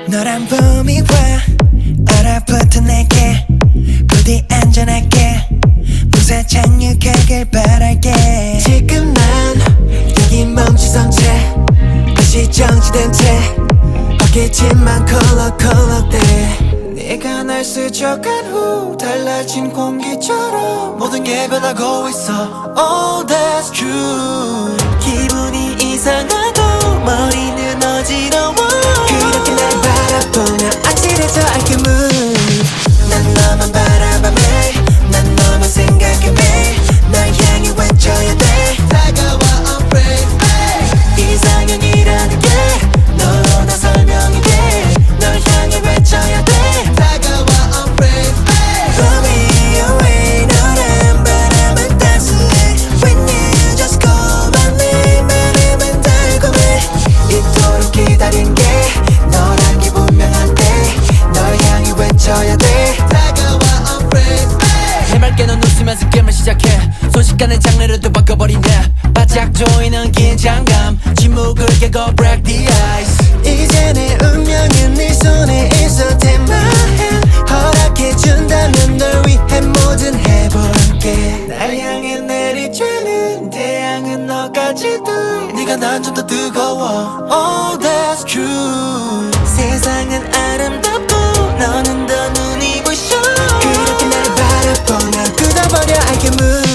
너란 봄이 와 얼어붙은 내게 부디 안전하게 무사 착륙하길 바랄게. 지금 난 여기 멈추선 채 다시 정지된 채 어깨짓만 컬럭컬럭대. 네가 날 스쳐간 후 달라진 공기처럼 모든 게 변하고 있어. Oh that's true. 기분이 이상하고 머리는 어지러워. 그렇게 날 바라보며 아찔해져 I can move. 난 너만 바라봐 매일 난 너만 생각해 매일 널 향해 외쳐야 돼. 다가와 I'm crazy. 이상형이라는 게 너로 다 설명이 돼. 널 향해 외쳐야 돼. 다가와 I'm crazy. Blow me away. 너란 바람은 따스해. When you just call my name 말하면 달콤해. 이토록 기다린 게 너란 게 분명한데 널 향해 외쳐야 돼. 다가와 I'm crazy. 해맑게 넌 웃으면서 게임을 시작해. 순식간에 장르를 바꿔버리네. 바짝 조이는 긴장감 침묵을 깨고 break the ice. 이제 내 운명은 네 손에 있어. Take my hand 허락해준다면 널 위해 뭐든 해볼게. 날 향해 내리쬐는 태양은 너까지도. 네가 난 좀 더 뜨거워. Oh that's true. 세상은 아름답고 너는 더 눈이 부셔. 그렇게 날 바라보며 굳어버려 I can move.